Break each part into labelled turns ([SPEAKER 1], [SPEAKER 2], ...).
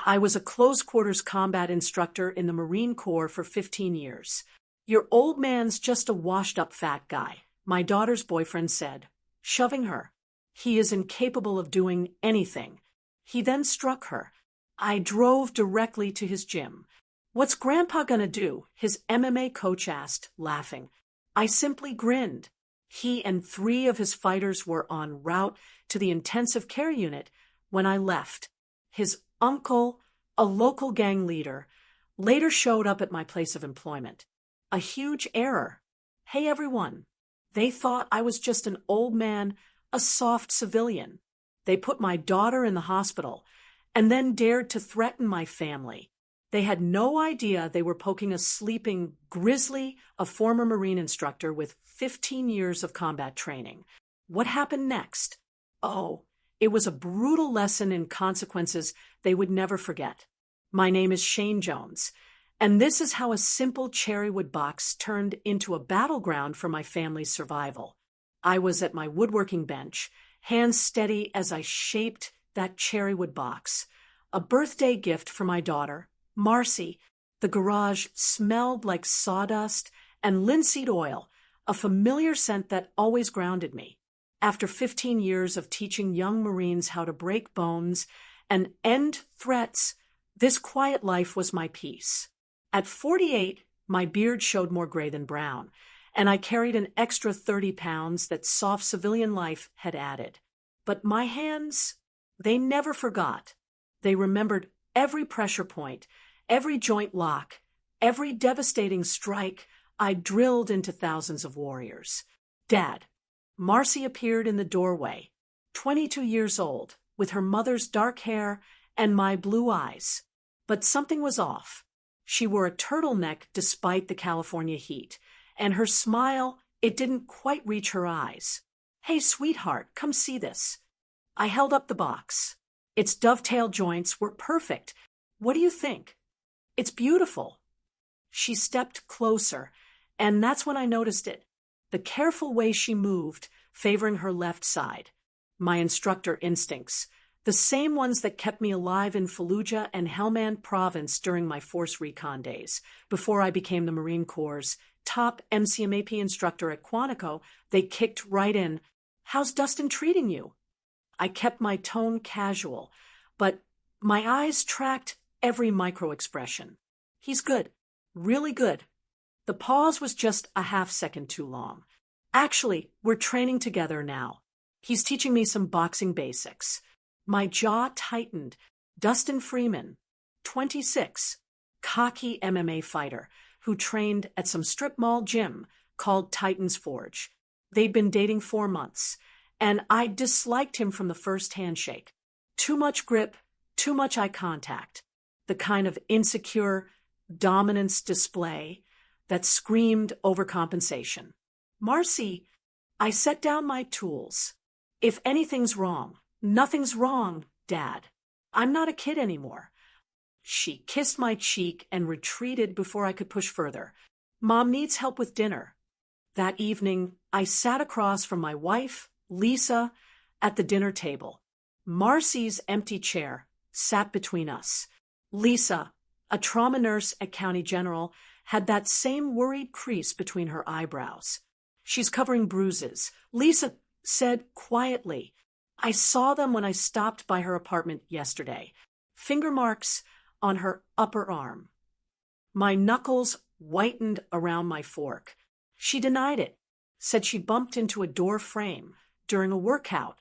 [SPEAKER 1] I was a close-quarters combat instructor in the Marine Corps for 15 years. Your old man's just a washed-up fat guy, my daughter's boyfriend said, shoving her. He is incapable of doing anything. He then struck her. I drove directly to his gym. What's Grandpa gonna do? His MMA coach asked, laughing. I simply grinned. He and 3 of his fighters were en route to the intensive care unit when I left. His uncle, a local gang leader, later showed up at my place of employment. A huge error. Hey everyone. They thought I was just an old man, a soft civilian. They put my daughter in the hospital and then dared to threaten my family. They had no idea they were poking a sleeping grizzly, a former Marine instructor with 15 years of combat training. What happened next? Oh, it was a brutal lesson in consequences they would never forget. My name is Shane Jones, and this is how a simple cherrywood box turned into a battleground for my family's survival. I was at my woodworking bench, hands steady as I shaped that cherrywood box, a birthday gift for my daughter, Marcy. The garage smelled like sawdust and linseed oil, a familiar scent that always grounded me. After 15 years of teaching young Marines how to break bones and end threats, this quiet life was my peace. At 48, my beard showed more gray than brown, and I carried an extra 30 pounds that soft civilian life had added. But my hands, they never forgot. They remembered every pressure point, every joint lock, every devastating strike I drilled into thousands of warriors. Dad. Marcy appeared in the doorway, 22 years old, with her mother's dark hair and my blue eyes. But something was off. She wore a turtleneck despite the California heat, and her smile, it didn't quite reach her eyes. Hey, sweetheart, come see this. I held up the box. Its dovetail joints were perfect. What do you think? It's beautiful. She stepped closer, and that's when I noticed it. The careful way she moved, favoring her left side. My instructor instincts, the same ones that kept me alive in Fallujah and Helmand Province during my force recon days, before I became the Marine Corps' top MCMAP instructor at Quantico, they kicked right in. How's Dustin treating you? I kept my tone casual, but my eyes tracked every micro-expression. He's good, really good. The pause was just a half-second too long. Actually, we're training together now. He's teaching me some boxing basics. My jaw tightened. Dustin Freeman, 26, cocky MMA fighter, who trained at some strip mall gym called Titan's Forge. They'd been dating 4 months, and I disliked him from the first handshake. Too much grip, too much eye contact. The kind of insecure dominance display that screamed overcompensation. Marcy, I set down my tools. If anything's wrong, nothing's wrong, Dad. I'm not a kid anymore. She kissed my cheek and retreated before I could push further. Mom needs help with dinner. That evening, I sat across from my wife, Lisa, at the dinner table. Marcy's empty chair sat between us. Lisa, a trauma nurse at County General, had that same worried crease between her eyebrows. She's covering bruises. Lisa said quietly, I saw them when I stopped by her apartment yesterday. Finger marks on her upper arm. My knuckles whitened around my fork. She denied it, said she bumped into a door frame during a workout.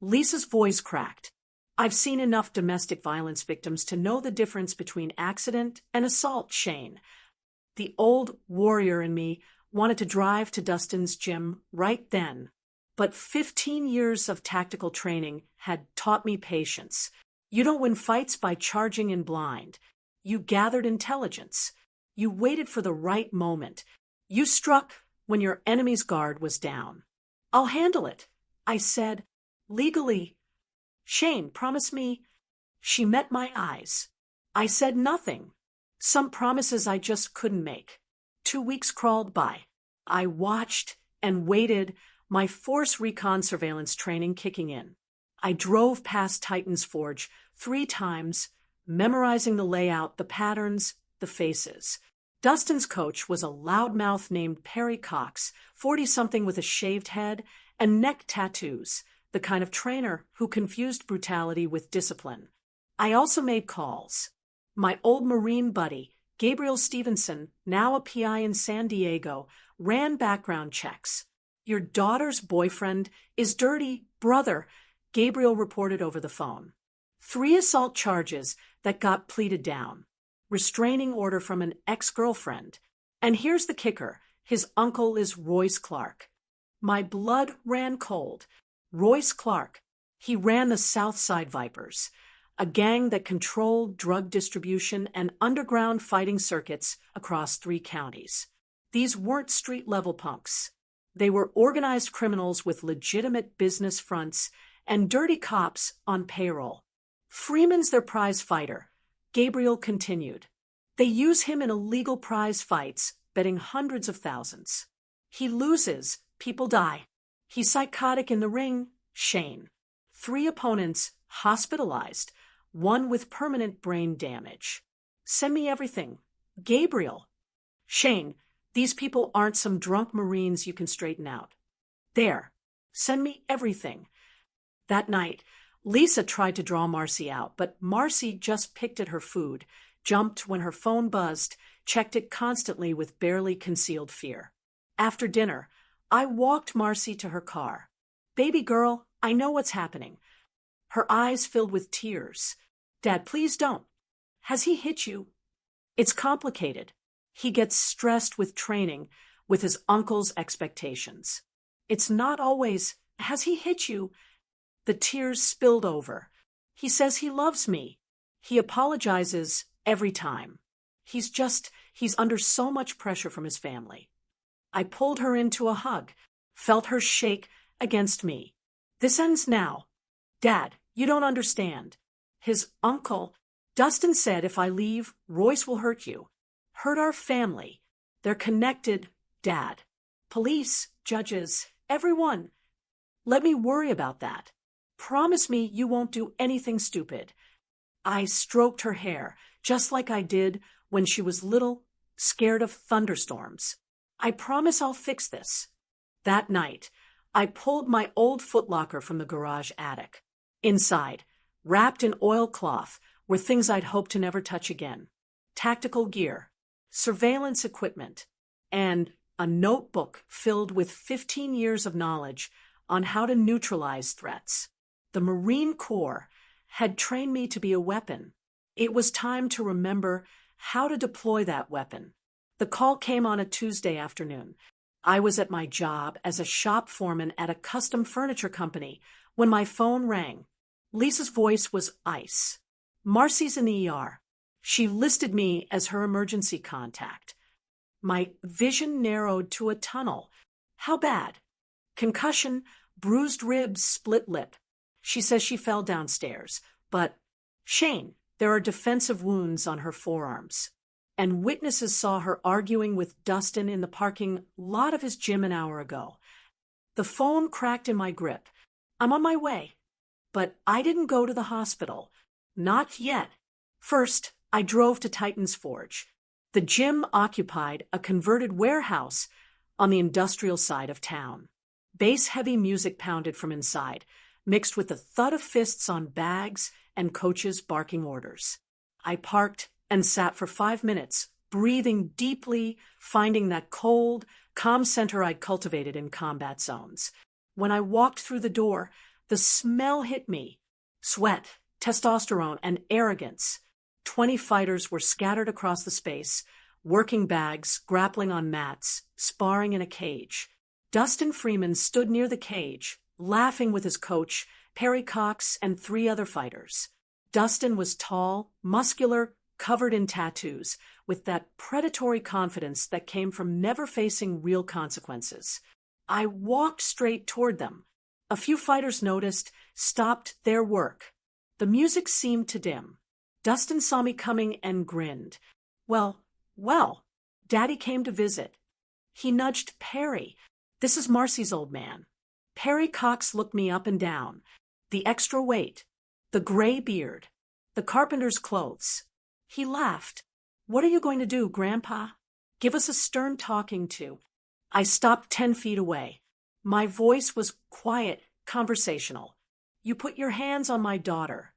[SPEAKER 1] Lisa's voice cracked. I've seen enough domestic violence victims to know the difference between accident and assault, Shane. The old warrior in me wanted to drive to Dustin's gym right then, but 15 years of tactical training had taught me patience. You don't win fights by charging in blind. You gathered intelligence. You waited for the right moment. You struck when your enemy's guard was down. I'll handle it, I said, legally. Shane, promise me. She met my eyes. I said nothing. Some promises I just couldn't make. 2 weeks crawled by. I watched and waited, my force recon surveillance training kicking in. I drove past Titan's Forge 3 times, memorizing the layout, the patterns, the faces. Dustin's coach was a loudmouth named Perry Cox, 40-something with a shaved head and neck tattoos, the kind of trainer who confused brutality with discipline. I also made calls. My old Marine buddy, Gabriel Stevenson, now a PI in San Diego, ran background checks. "Your daughter's boyfriend is dirty, brother," Gabriel reported over the phone. 3 assault charges that got pleaded down. Restraining order from an ex-girlfriend. And here's the kicker. His uncle is Royce Clark. My blood ran cold. Royce Clark. He ran the Southside Vipers, a gang that controlled drug distribution and underground fighting circuits across 3 counties. These weren't street-level punks. They were organized criminals with legitimate business fronts and dirty cops on payroll. Freeman's their prize fighter. Gabriel continued. They use him in illegal prize fights, betting hundreds of thousands. He loses, people die. He's psychotic in the ring, Shane. 3 opponents hospitalized, 1 with permanent brain damage. Send me everything. Gabriel. Shane, these people aren't some drunk Marines you can straighten out. There. Send me everything. That night, Lisa tried to draw Marcy out, but Marcy just picked at her food, jumped when her phone buzzed, checked it constantly with barely concealed fear. After dinner, I walked Marcy to her car. "Baby girl, I know what's happening." Her eyes filled with tears. "Dad, please don't. Has he hit you?" "It's complicated. He gets stressed with training, with his uncle's expectations. It's not always, 'Has he hit you?'" The tears spilled over. "He says he loves me. He apologizes every time. He's under so much pressure from his family." I pulled her into a hug, felt her shake against me. "This ends now. Dad, you don't understand. His uncle, Dustin said if I leave, Royce will hurt you. Hurt our family. They're connected, Dad. Police, judges, everyone. Let me worry about that. Promise me you won't do anything stupid." I stroked her hair, just like I did when she was little, scared of thunderstorms. "I promise I'll fix this." That night, I pulled my old footlocker from the garage attic. Inside, wrapped in oilcloth, were things I'd hoped to never touch again. Tactical gear, surveillance equipment, and a notebook filled with 15 years of knowledge on how to neutralize threats. The Marine Corps had trained me to be a weapon. It was time to remember how to deploy that weapon. The call came on a Tuesday afternoon. I was at my job as a shop foreman at a custom furniture company when my phone rang. Lisa's voice was ice. "Marcy's in the ER. She listed me as her emergency contact." My vision narrowed to a tunnel. "How bad?" "Concussion, bruised ribs, split lip. She says she fell downstairs, but Shane, there are defensive wounds on her forearms." And witnesses saw her arguing with Dustin in the parking lot of his gym an hour ago. The phone cracked in my grip. "I'm on my way." But I didn't go to the hospital. Not yet. First, I drove to Titan's Forge. The gym occupied a converted warehouse on the industrial side of town. Bass-heavy music pounded from inside, mixed with the thud of fists on bags and coaches barking orders. I parked and sat for 5 minutes, breathing deeply, finding that cold, calm center I'd cultivated in combat zones. When I walked through the door, the smell hit me. Sweat, testosterone, and arrogance. 20 fighters were scattered across the space, working bags, grappling on mats, sparring in a cage. Dustin Freeman stood near the cage, laughing with his coach, Perry Cox, and 3 other fighters. Dustin was tall, muscular, covered in tattoos, with that predatory confidence that came from never facing real consequences. I walked straight toward them. A few fighters noticed, stopped their work. The music seemed to dim. Dustin saw me coming and grinned. Well, Daddy came to visit." He nudged Perry. "This is Marcy's old man." Perry Cox looked me up and down. The extra weight, the gray beard. The carpenter's clothes. He laughed. What are you going to do, Grandpa? Give us a stern talking to. I stopped 10 feet away. My voice was quiet, conversational. You put your hands on my daughter.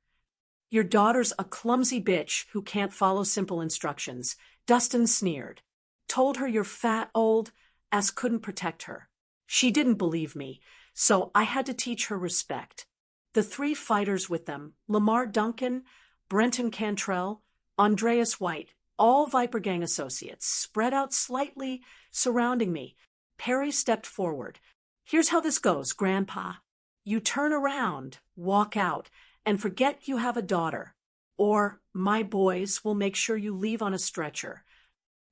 [SPEAKER 1] Your daughter's a clumsy bitch who can't follow simple instructions, Dustin sneered. Told her your fat old ass couldn't protect her. She didn't believe me, so I had to teach her respect. The 3 fighters with them, Lamar Duncan, Brenton Cantrell, Andreas White, all Viper Gang associates, spread out slightly, surrounding me. Perry stepped forward. Here's how this goes, Grandpa. You turn around, walk out, and forget you have a daughter. Or my boys will make sure you leave on a stretcher.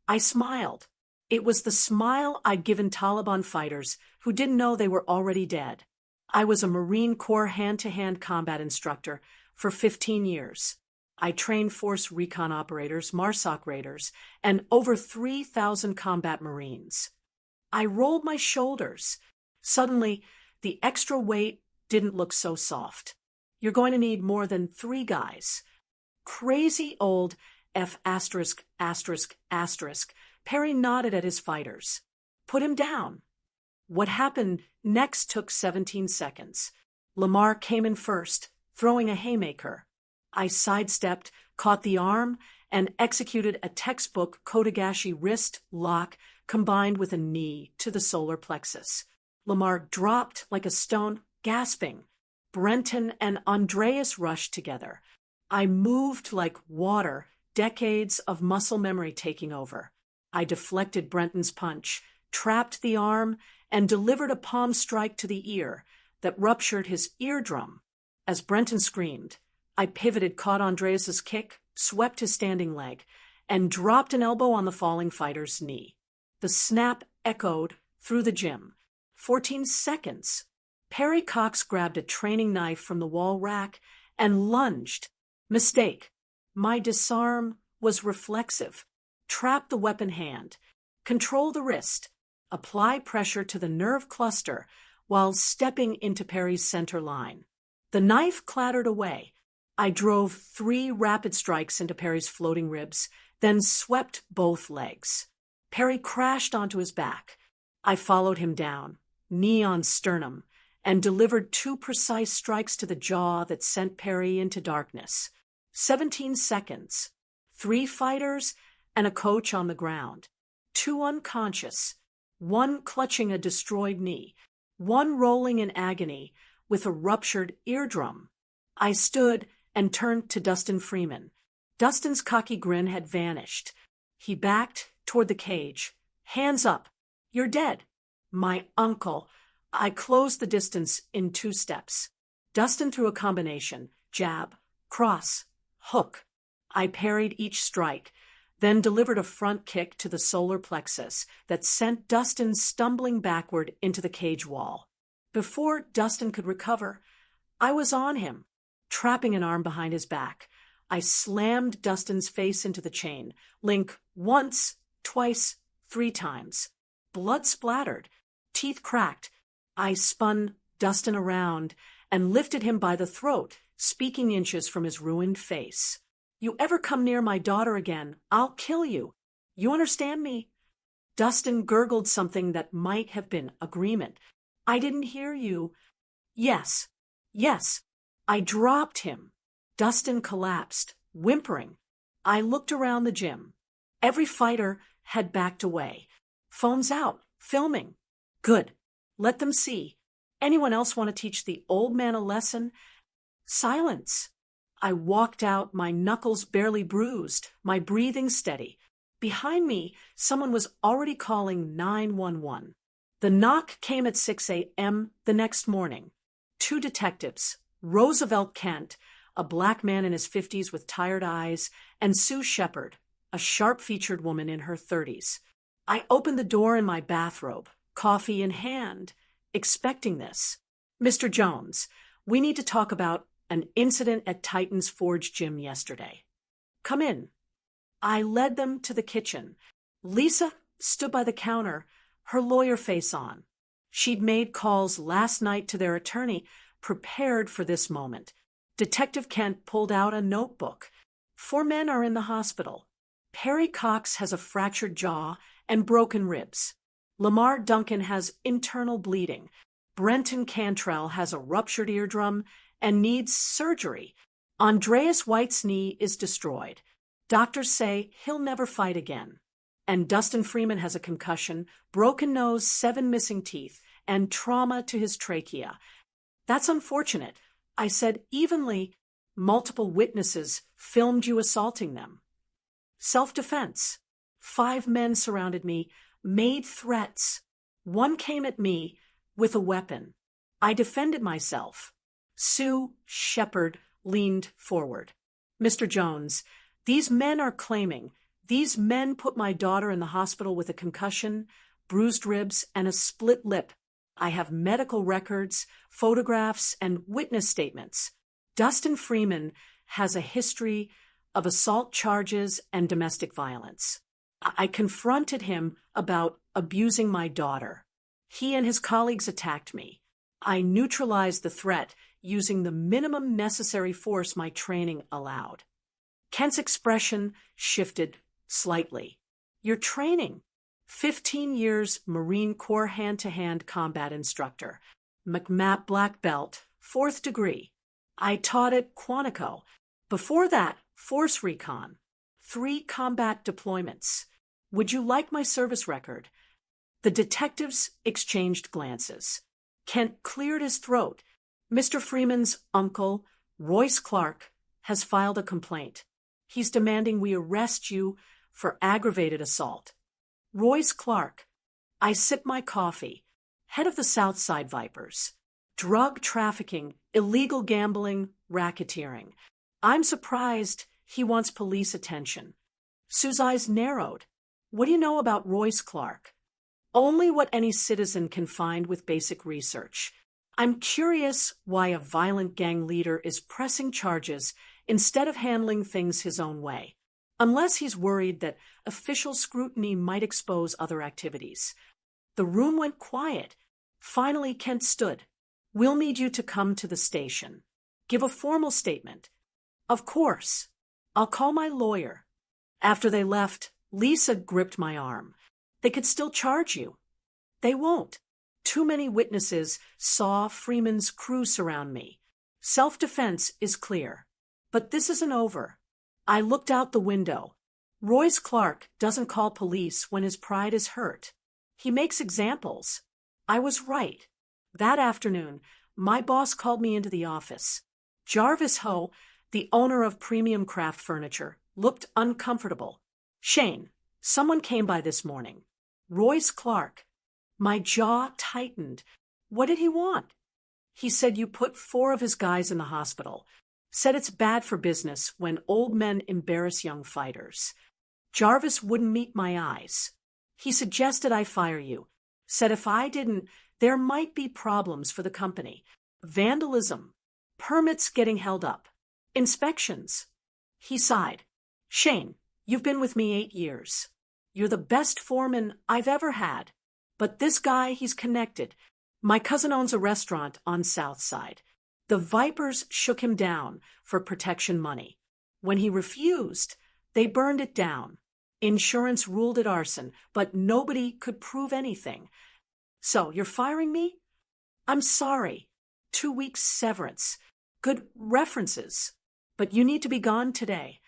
[SPEAKER 1] I smiled. It was the smile I'd given Taliban fighters who didn't know they were already dead. I was a Marine Corps hand-to-hand combat instructor for 15 years. I trained Force Recon operators, MARSOC raiders, and over 3,000 combat Marines. I rolled my shoulders. Suddenly, the extra weight didn't look so soft. You're going to need more than 3 guys. Crazy old F*******. Perry nodded at his fighters. Put him down. What happened next took 17 seconds. Lamar came in first, throwing a haymaker. I sidestepped, caught the arm, and executed a textbook Kotegashi wrist lock combined with a knee to the solar plexus. Lamar dropped like a stone, gasping. Brenton and Andreas rushed together. I moved like water, decades of muscle memory taking over. I deflected Brenton's punch, trapped the arm, and delivered a palm strike to the ear that ruptured his eardrum. As Brenton screamed, I pivoted, caught Andreas's kick, swept his standing leg, and dropped an elbow on the falling fighter's knee. The snap echoed through the gym. 14 seconds. Perry Cox grabbed a training knife from the wall rack and lunged. Mistake. My disarm was reflexive. Trap the weapon hand. Control the wrist. Apply pressure to the nerve cluster while stepping into Perry's center line. The knife clattered away. I drove 3 rapid strikes into Perry's floating ribs, then swept both legs. Perry crashed onto his back. I followed him down, knee on sternum, and delivered 2 precise strikes to the jaw that sent Perry into darkness. 17 seconds. 3 fighters and a coach on the ground. 2 unconscious. 1 clutching a destroyed knee. 1 rolling in agony with a ruptured eardrum. I stood and turned to Dustin Freeman. Dustin's cocky grin had vanished. He backed toward the cage. Hands up. You're dead. My uncle. I closed the distance in 2 steps. Dustin threw a combination. Jab, cross, hook. I parried each strike, then delivered a front kick to the solar plexus that sent Dustin stumbling backward into the cage wall. Before Dustin could recover, I was on him, trapping an arm behind his back. I slammed Dustin's face into the chain, link once, twice, 3 times. Blood splattered, teeth cracked. I spun Dustin around and lifted him by the throat, speaking inches from his ruined face. You ever come near my daughter again, I'll kill you. You understand me? Dustin gurgled something that might have been agreement. I didn't hear you. Yes. I dropped him. Dustin collapsed, whimpering. I looked around the gym. Every fighter had backed away. Phones out, filming. Good. Let them see. Anyone else want to teach the old man a lesson? Silence. I walked out, my knuckles barely bruised, my breathing steady. Behind me, someone was already calling 911. The knock came at 6 a.m. the next morning. 2 detectives, Roosevelt Kent, a black man in his 50s with tired eyes, and Sue Shepard, a sharp-featured woman in her 30s. I opened the door in my bathrobe, coffee in hand, expecting this. Mr. Jones, we need to talk about an incident at Titan's Forge gym yesterday. Come in. I led them to the kitchen. Lisa stood by the counter, her lawyer face on. She'd made calls last night to their attorney, prepared for this moment. Detective Kent pulled out a notebook. 4 men are in the hospital. Perry Cox has a fractured jaw and broken ribs. Lamar Duncan has internal bleeding. Brenton Cantrell has a ruptured eardrum and needs surgery. Andreas White's knee is destroyed. Doctors say he'll never fight again. And Dustin Freeman has a concussion, broken nose, 7 missing teeth, and trauma to his trachea. That's unfortunate, I said evenly. Multiple witnesses filmed you assaulting them. Self-defense. 5 men surrounded me, made threats. One came at me with a weapon. I defended myself. Sue Shepard leaned forward. Mr. Jones, these men are claiming these men put my daughter in the hospital with a concussion, bruised ribs, and a split lip. I have medical records, photographs, and witness statements. Dustin Freeman has a history of assault charges and domestic violence. I confronted him about abusing my daughter. He and his colleagues attacked me. I neutralized the threat using the minimum necessary force my training allowed. Kent's expression shifted slightly. Your training. 15 years Marine Corps hand-to-hand combat instructor. McMap black belt, 4th degree. I taught at Quantico. Before that, Force Recon. 3 combat deployments. Would you like my service record? The detectives exchanged glances. Kent cleared his throat. Mr. Freeman's uncle, Royce Clark, has filed a complaint. He's demanding we arrest you for aggravated assault. Royce Clark. I sip my coffee. Head of the Southside Vipers. Drug trafficking, illegal gambling, racketeering. I'm surprised he wants police attention. Sue's eyes narrowed. What do you know about Royce Clark? Only what any citizen can find with basic research. I'm curious why a violent gang leader is pressing charges instead of handling things his own way. Unless he's worried that official scrutiny might expose other activities. The room went quiet. Finally, Kent stood. We'll need you to come to the station. Give a formal statement. Of course. I'll call my lawyer. After they left, Lisa gripped my arm. They could still charge you. They won't. Too many witnesses saw Freeman's crew surround me. Self-defense is clear. But this isn't over. I looked out the window. Royce Clark doesn't call police when his pride is hurt. He makes examples. I was right. That afternoon, my boss called me into the office. Jarvis Ho, the owner of Premium Craft Furniture, looked uncomfortable. Shane, someone came by this morning. Royce Clark. My jaw tightened. What did he want? He said you put 4 of his guys in the hospital. Said it's bad for business when old men embarrass young fighters. Jarvis wouldn't meet my eyes. He suggested I fire you. Said if I didn't, there might be problems for the company. Vandalism. Permits getting held up. Inspections. He sighed. Shane, you've been with me 8 years. You're the best foreman I've ever had. But this guy, he's connected. My cousin owns a restaurant on South Side. The Vipers shook him down for protection money. When he refused, they burned it down. Insurance ruled it arson, but nobody could prove anything. So, you're firing me? I'm sorry. 2 weeks severance. Good references. But you need to be gone today.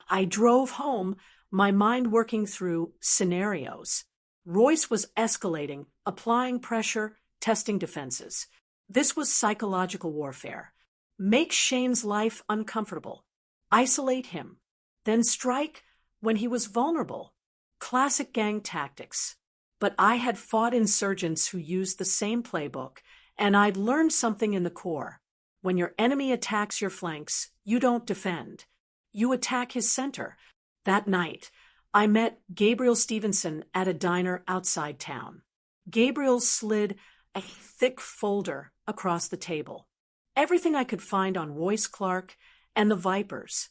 [SPEAKER 1] I drove home, my mind working through scenarios. Royce was escalating, applying pressure, testing defenses. This was psychological warfare. Make Shane's life uncomfortable. Isolate him. Then strike when he was vulnerable. Classic gang tactics. But I had fought insurgents who used the same playbook, and I'd learned something in the Corps. When your enemy attacks your flanks, you don't defend. You attack his center. That night, I met Gabriel Stevenson at a diner outside town. Gabriel slid a thick folder across the table. Everything I could find on Royce Clark and the Vipers.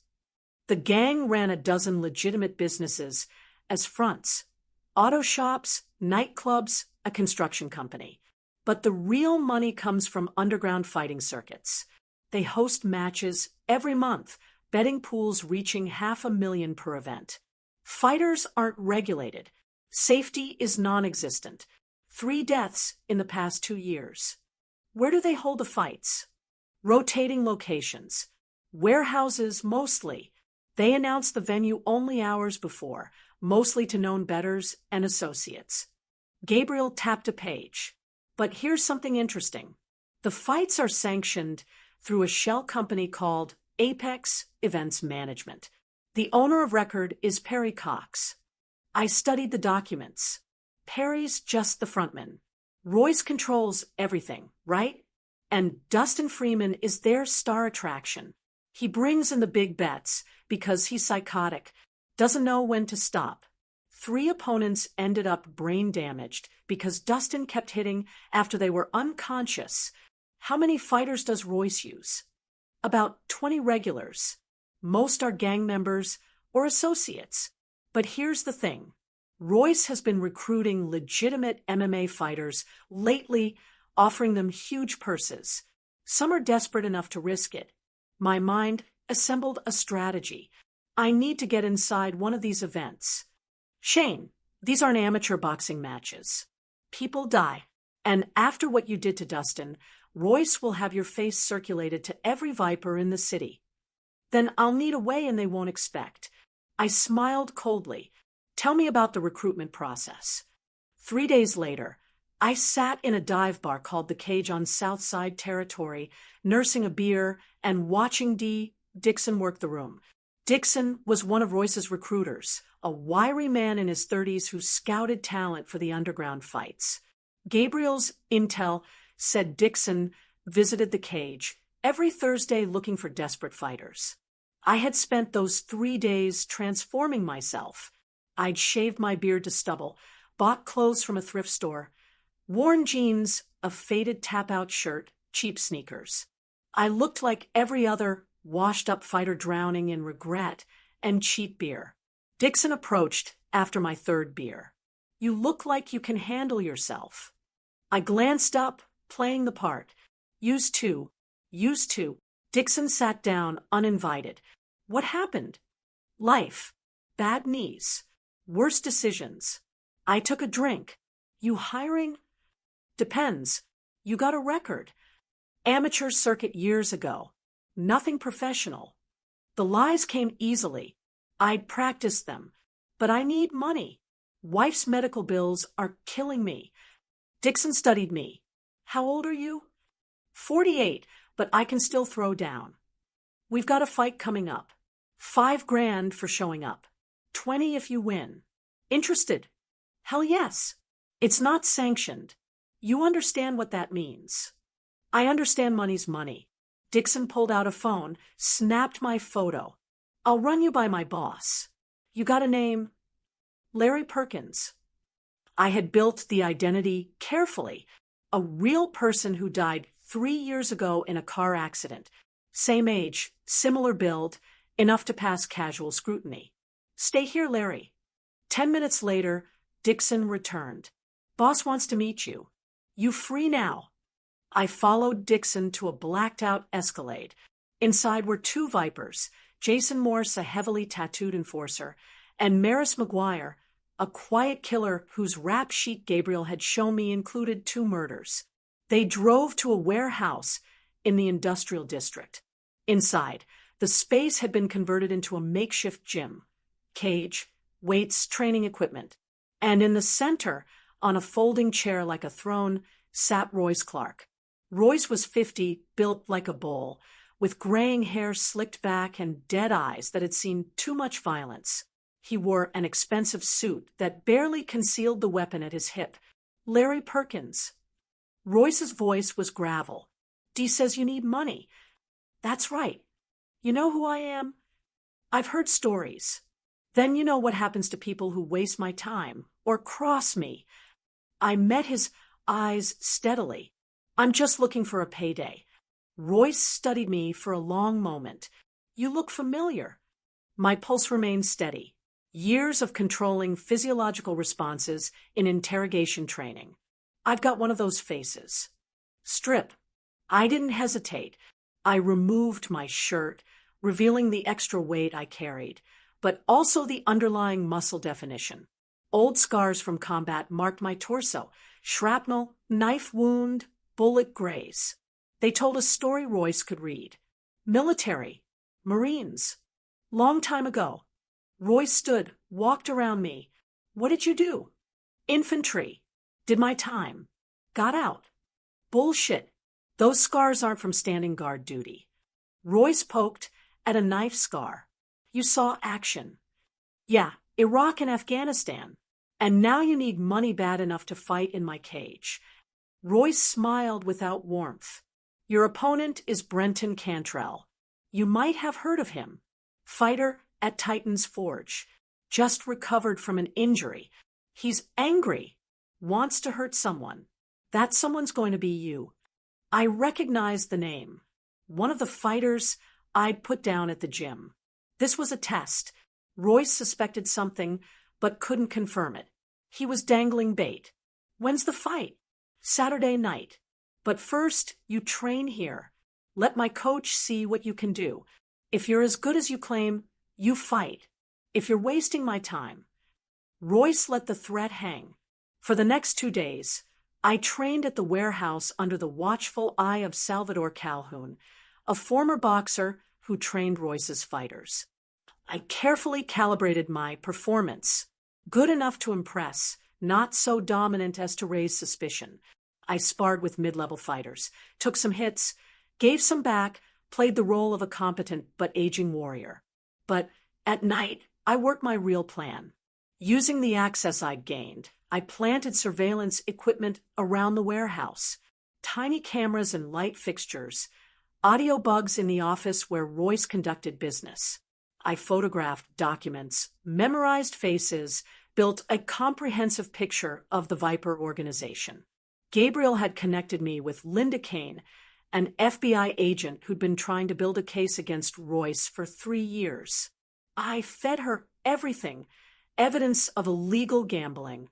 [SPEAKER 1] The gang ran a dozen legitimate businesses as fronts. Auto shops, nightclubs, a construction company. But the real money comes from underground fighting circuits. They host matches every month, betting pools reaching 500,000 per event. Fighters aren't regulated. Safety is non-existent. 3 deaths in the past 2 years. Where do they hold the fights? Rotating locations. Warehouses mostly. They announce the venue only hours before, mostly to known bettors and associates. Gabriel tapped a page. But here's something interesting. The fights are sanctioned through a shell company called Apex Events Management. The owner of record is Perry Cox. I studied the documents. Perry's just the frontman. Royce controls everything, right? And Dustin Freeman is their star attraction. He brings in the big bets because he's psychotic, doesn't know when to stop. 3 opponents ended up brain damaged because Dustin kept hitting after they were unconscious. How many fighters does Royce use? About 20 regulars. Most are gang members or associates. But here's the thing. Royce has been recruiting legitimate MMA fighters lately, offering them huge purses. Some are desperate enough to risk it. My mind assembled a strategy. I need to get inside one of these events. Shane, these aren't amateur boxing matches. People die. And after what you did to Dustin, Royce will have your face circulated to every viper in the city. Then I'll need a weigh-in they won't expect. I smiled coldly. Tell me about the recruitment process. 3 days later, I sat in a dive bar called The Cage on Southside Territory, nursing a beer and watching Dixon work the room. Dixon was one of Royce's recruiters, a wiry man in his 30s who scouted talent for the underground fights. Gabriel's intel said Dixon visited The Cage every Thursday looking for desperate fighters. I had spent those 3 days transforming myself. I'd shaved my beard to stubble, bought clothes from a thrift store, worn jeans, a faded tap-out shirt, cheap sneakers. I looked like every other washed-up fighter drowning in regret and cheap beer. Dixon approached after my 3rd beer. You look like you can handle yourself. I glanced up, playing the part. Used to. Dixon sat down, uninvited. What happened? Life. Bad knees. Worse decisions. I took a drink. You hiring? Depends. You got a record. Amateur circuit years ago. Nothing professional. The lies came easily. I'd practiced them. But I need money. Wife's medical bills are killing me. Dixon studied me. How old are you? 48, but I can still throw down. We've got a fight coming up. $5,000 for showing up. 20 if you win. Interested? Hell yes. It's not sanctioned. You understand what that means. I understand money's money. Dixon pulled out a phone, snapped my photo. I'll run you by my boss. You got a name? Larry Perkins. I had built the identity carefully. A real person who died 3 years ago in a car accident. Same age, similar build, enough to pass casual scrutiny. Stay here, Larry. 10 minutes later, Dixon returned. Boss wants to meet you. You free now? I followed Dixon to a blacked-out Escalade. Inside were 2 vipers, Jason Morse, a heavily tattooed enforcer, and Maris McGuire, a quiet killer whose rap sheet Gabriel had shown me included 2 murders. They drove to a warehouse in the industrial district. Inside, the space had been converted into a makeshift gym. Cage, weights, training equipment. And in the center, on a folding chair like a throne, sat Royce Clark. Royce was 50, built like a bull, with graying hair slicked back and dead eyes that had seen too much violence. He wore an expensive suit that barely concealed the weapon at his hip. Larry Perkins. Royce's voice was gravel. Dee says you need money. That's right. You know who I am? I've heard stories. Then you know what happens to people who waste my time or cross me. I met his eyes steadily. I'm just looking for a payday. Royce studied me for a long moment. You look familiar. My pulse remained steady. Years of controlling physiological responses in interrogation training. I've got one of those faces. Strip. I didn't hesitate. I removed my shirt, revealing the extra weight I carried, but also the underlying muscle definition. Old scars from combat marked my torso: shrapnel, knife wound, bullet graze. They told a story Royce could read. Military. Marines. Long time ago. Royce stood, walked around me. What did you do? Infantry. Did my time. Got out. Bullshit. Those scars aren't from standing guard duty. Royce poked at a knife scar. You saw action. Yeah, Iraq and Afghanistan. And now you need money bad enough to fight in my cage. Royce smiled without warmth. Your opponent is Brenton Cantrell. You might have heard of him. Fighter at Titan's Forge. Just recovered from an injury. He's angry. Wants to hurt someone. That someone's going to be you. I recognized the name. One of the fighters I'd put down at the gym. This was a test. Royce suspected something, but couldn't confirm it. He was dangling bait. When's the fight? Saturday night. But first, you train here. Let my coach see what you can do. If you're as good as you claim, you fight. If you're wasting my time. Royce let the threat hang. For the next 2 days, I trained at the warehouse under the watchful eye of Salvador Calhoun, a former boxer who trained Royce's fighters. I carefully calibrated my performance. Good enough to impress, not so dominant as to raise suspicion. I sparred with mid-level fighters, took some hits, gave some back, played the role of a competent but aging warrior. But at night, I worked my real plan. Using the access I'd gained, I planted surveillance equipment around the warehouse. Tiny cameras and light fixtures, audio bugs in the office where Royce conducted business. I photographed documents, memorized faces, built a comprehensive picture of the Viper organization. Gabriel had connected me with Linda Kane, an FBI agent who'd been trying to build a case against Royce for 3 years. I fed her everything: evidence of illegal gambling,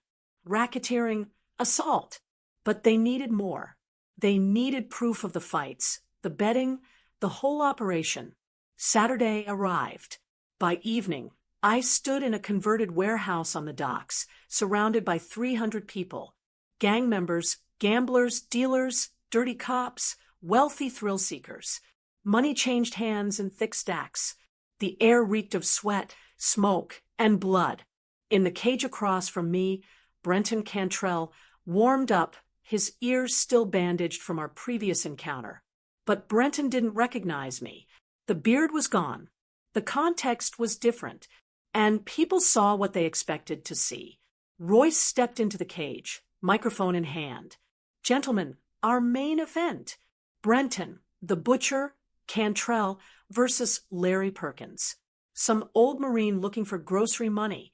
[SPEAKER 1] racketeering, assault. But they needed more. They needed proof of the fights, the betting, the whole operation. Saturday arrived. By evening, I stood in a converted warehouse on the docks, surrounded by 300 people. Gang members, gamblers, dealers, dirty cops, wealthy thrill seekers. Money changed hands in thick stacks. The air reeked of sweat, smoke, and blood. In the cage across from me, Brenton Cantrell warmed up, his ears still bandaged from our previous encounter. But Brenton didn't recognize me. The beard was gone. The context was different, and people saw what they expected to see. Royce stepped into the cage, microphone in hand. Gentlemen, our main event. Brenton, the butcher, Cantrell versus Larry Perkins. Some old Marine looking for grocery money.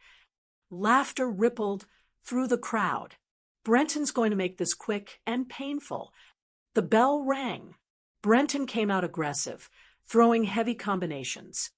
[SPEAKER 1] Laughter rippled through the crowd. Brenton's going to make this quick and painful. The bell rang. Brenton came out aggressive, throwing heavy combinations.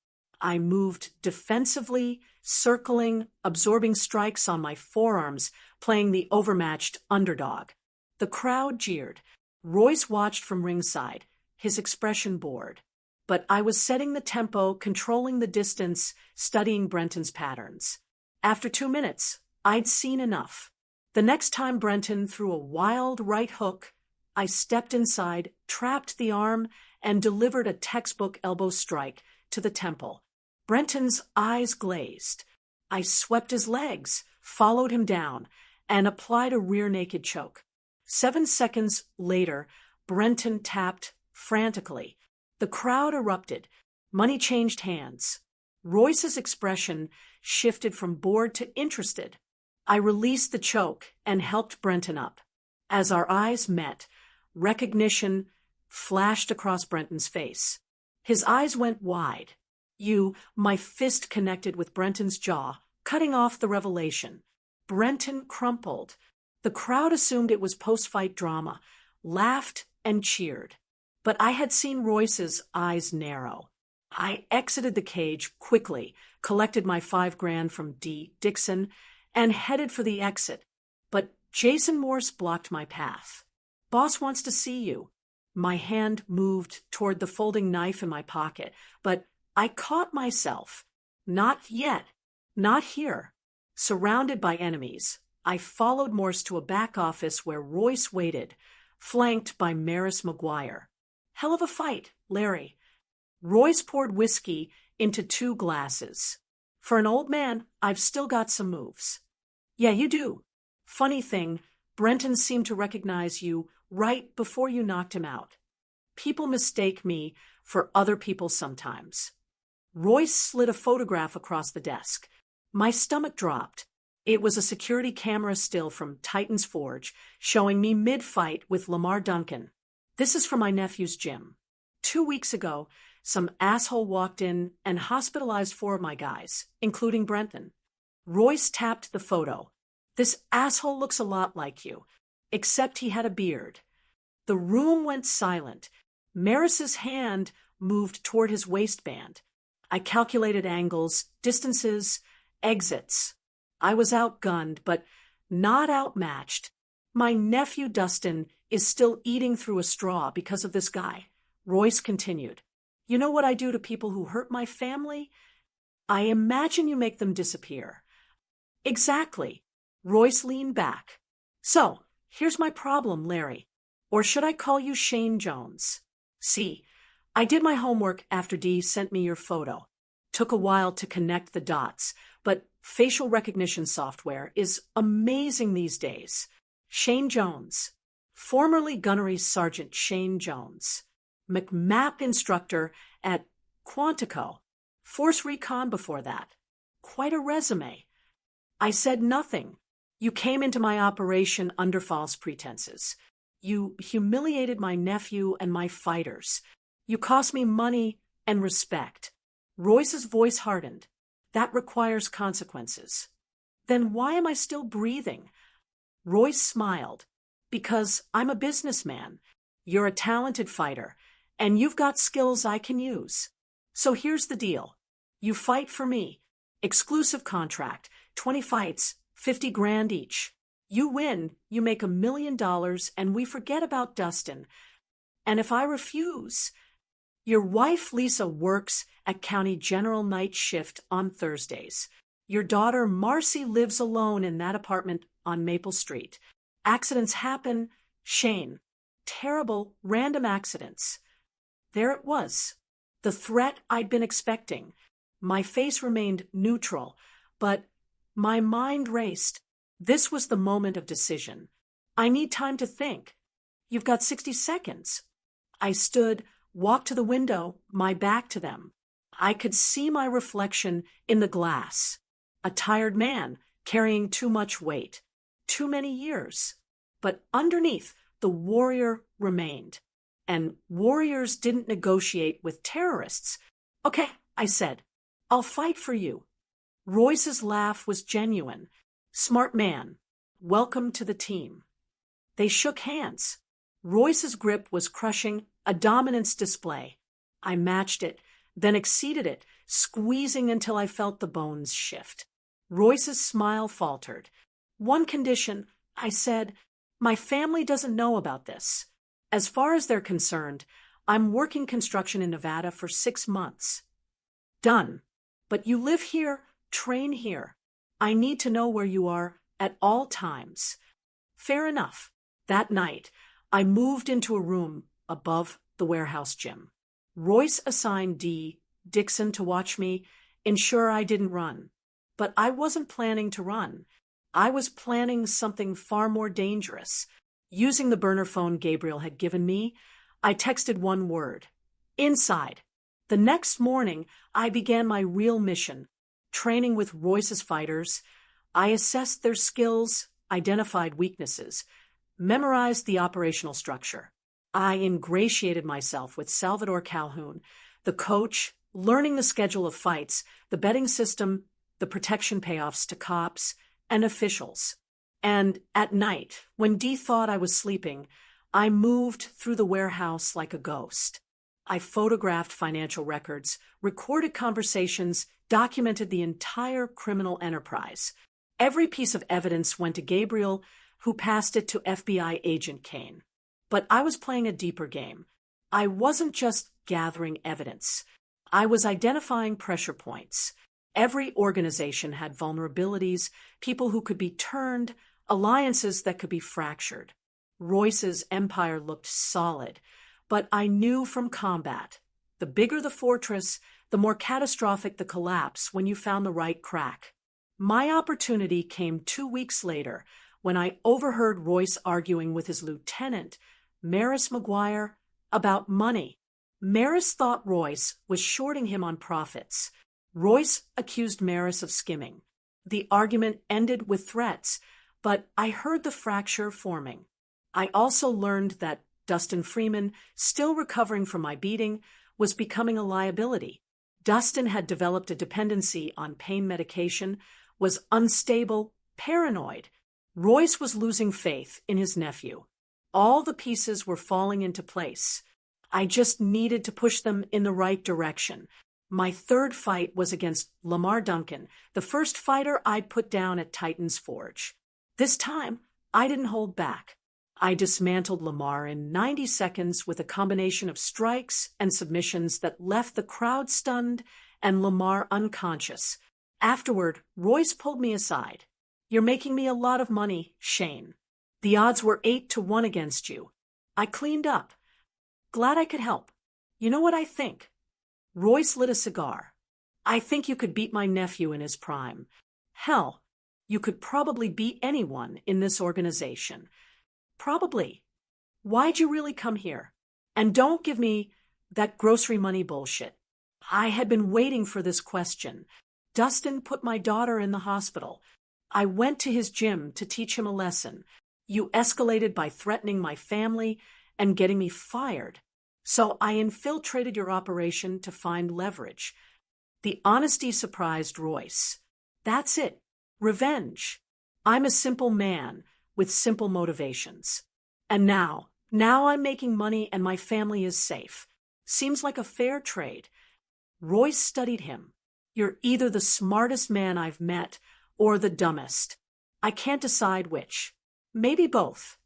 [SPEAKER 1] I moved defensively, circling, absorbing strikes on my forearms, playing the overmatched underdog. The crowd jeered. Royce watched from ringside, his expression bored. But I was setting the tempo, controlling the distance, studying Brenton's patterns. After 2 minutes, I'd seen enough. The next time Brenton threw a wild right hook, I stepped inside, trapped the arm, and delivered a textbook elbow strike to the temple. Brenton's eyes glazed. I swept his legs, followed him down, and applied a rear naked choke. 7 seconds later, Brenton tapped frantically. The crowd erupted. Money changed hands. Royce's expression shifted from bored to interested. I released the choke and helped Brenton up. As our eyes met, recognition flashed across Brenton's face. His eyes went wide. My fist connected with Brenton's jaw, cutting off the revelation. Brenton crumpled. The crowd assumed it was post-fight drama, laughed and cheered. But I had seen Royce's eyes narrow. I exited the cage quickly, collected my $5,000 from Dixon, and headed for the exit. But Jason Morse blocked my path. Boss wants to see you. My hand moved toward the folding knife in my pocket, but I caught myself. Not yet. Not here. Surrounded by enemies, I followed Morse to a back office where Royce waited, flanked by Maris McGuire. Hell of a fight, Larry. Royce poured whiskey into 2 glasses. For an old man, I've still got some moves. Yeah, you do. Funny thing, Brenton seemed to recognize you right before you knocked him out. People mistake me for other people sometimes. Royce slid a photograph across the desk. My stomach dropped. It was a security camera still from Titan's Forge, showing me mid-fight with Lamar Duncan. This is from my nephew's gym. 2 weeks ago, some asshole walked in and hospitalized 4 of my guys, including Brenton. Royce tapped the photo. This asshole looks a lot like you, except he had a beard. The room went silent. Maris's hand moved toward his waistband. I calculated angles, distances, exits. I was outgunned, but not outmatched. My nephew Dustin is still eating through a straw because of this guy. Royce continued. You know what I do to people who hurt my family? I imagine you make them disappear. Exactly. Royce leaned back. So, here's my problem, Larry. Or should I call you Shane Jones? See, I did my homework after Dee sent me your photo. Took a while to connect the dots, but facial recognition software is amazing these days. Shane Jones. Formerly Gunnery Sergeant Shane Jones. McMap instructor at Quantico. Force Recon before that. Quite a resume. I said nothing. You came into my operation under false pretenses. You humiliated my nephew and my fighters. You cost me money and respect. Royce's voice hardened. That requires consequences. Then why am I still breathing? Royce smiled. Because I'm a businessman. You're a talented fighter, and you've got skills I can use. So here's the deal. You fight for me. Exclusive contract, 20 fights, 50 grand each. You win, you make $1 million, and we forget about Dustin. And if I refuse, your wife Lisa works at County General night shift on Thursdays. Your daughter Marcy lives alone in that apartment on Maple Street. Accidents happen, Shane. Terrible, random accidents. There it was. The threat I'd been expecting. My face remained neutral, but my mind raced. This was the moment of decision. I need time to think. You've got 60 seconds. I stood, walked to the window, my back to them. I could see my reflection in the glass. A tired man carrying too much weight. Too many years. But underneath, the warrior remained. And warriors didn't negotiate with terrorists. Okay, I said, I'll fight for you. Royce's laugh was genuine. Smart man. Welcome to the team. They shook hands. Royce's grip was crushing, a dominance display. I matched it, then exceeded it, squeezing until I felt the bones shift. Royce's smile faltered. One condition, I said, my family doesn't know about this. As far as they're concerned, I'm working construction in Nevada for 6 months. Done. But you live here, train here. I need to know where you are at all times. Fair enough. That night, I moved into a room above the warehouse gym. Royce assigned Dixon to watch me, ensure I didn't run. But I wasn't planning to run. I was planning something far more dangerous. Using the burner phone Gabriel had given me, I texted one word. Inside. The next morning, I began my real mission, training with Royce's fighters. I assessed their skills, identified weaknesses, memorized the operational structure. I ingratiated myself with Salvador Calhoun, the coach, learning the schedule of fights, the betting system, the protection payoffs to cops and officials. And at night, when Dee thought I was sleeping, I moved through the warehouse like a ghost. I photographed financial records, recorded conversations, documented the entire criminal enterprise. Every piece of evidence went to Gabriel, who passed it to FBI agent Kane. But I was playing a deeper game. I wasn't just gathering evidence. I was identifying pressure points. Every organization had vulnerabilities, people who could be turned, alliances that could be fractured. Royce's empire looked solid, but I knew from combat, the bigger the fortress, the more catastrophic the collapse when you found the right crack. My opportunity came 2 weeks later when I overheard Royce arguing with his lieutenant, Maris McGuire, about money. Maris thought Royce was shorting him on profits. Royce accused Maris of skimming. The argument ended with threats, but I heard the fracture forming. I also learned that Dustin Freeman, still recovering from my beating, was becoming a liability. Dustin had developed a dependency on pain medication, was unstable, paranoid. Royce was losing faith in his nephew. All the pieces were falling into place. I just needed to push them in the right direction. My third fight was against Lamar Duncan, the first fighter I'd put down at Titan's Forge. This time, I didn't hold back. I dismantled Lamar in 90 seconds with a combination of strikes and submissions that left the crowd stunned and Lamar unconscious. Afterward, Royce pulled me aside. "You're making me a lot of money, Shane. The odds were 8-1 against you. I cleaned up. Glad I could help. You know what I think?" Royce lit a cigar. "I think you could beat my nephew in his prime. Hell, you could probably beat anyone in this organization. Probably. Why'd you really come here? And don't give me that grocery money bullshit." I had been waiting for this question. Dustin put my daughter in the hospital. I went to his gym to teach him a lesson. You escalated by threatening my family and getting me fired. So I infiltrated your operation to find leverage. The honesty surprised Royce. That's it. Revenge. I'm a simple man with simple motivations. And now I'm making money and my family is safe. Seems like a fair trade. Royce studied him. "You're either the smartest man I've met or the dumbest. I can't decide which. Maybe both."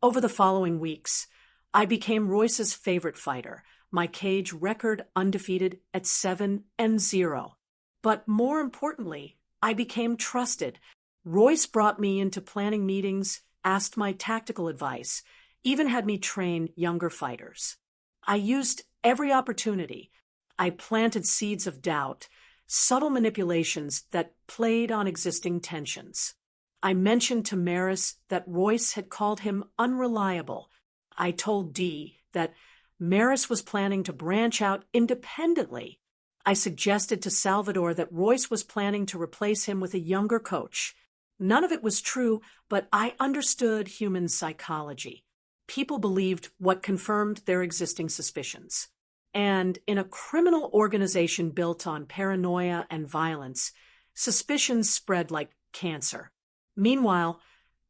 [SPEAKER 1] Over the following weeks, I became Royce's favorite fighter, my cage record undefeated at 7-0. But more importantly, I became trusted. Royce brought me into planning meetings, asked my tactical advice, even had me train younger fighters. I used every opportunity. I planted seeds of doubt, subtle manipulations that played on existing tensions. I mentioned to Maris that Royce had called him unreliable. I told Dee that Maris was planning to branch out independently. I suggested to Salvador that Royce was planning to replace him with a younger coach. None of it was true, but I understood human psychology. People believed what confirmed their existing suspicions. And in a criminal organization built on paranoia and violence, suspicions spread like cancer. Meanwhile,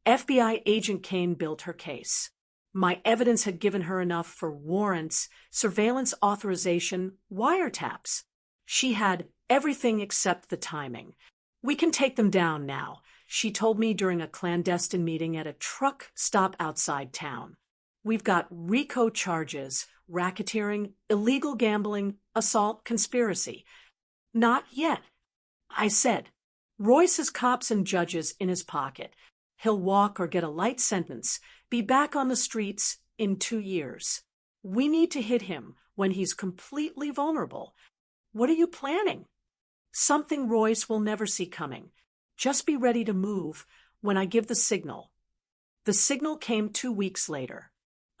[SPEAKER 1] FBI agent Kane built her case. My evidence had given her enough for warrants, surveillance authorization, wiretaps. She had everything except the timing. "We can take them down now," she told me during a clandestine meeting at a truck stop outside town. "We've got RICO charges, racketeering, illegal gambling, assault, conspiracy." "Not yet," I said. "Royce has cops and judges in his pocket. He'll walk or get a light sentence, be back on the streets in 2 years. We need to hit him when he's completely vulnerable." "What are you planning?" "Something Royce will never see coming. Just be ready to move when I give the signal." The signal came 2 weeks later.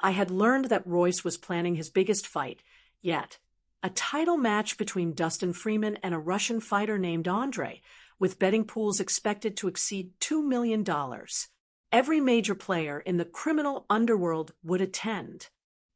[SPEAKER 1] I had learned that Royce was planning his biggest fight yet, a title match between Dustin Freeman and a Russian fighter named Andre, with betting pools expected to exceed $2 million. Every major player in the criminal underworld would attend.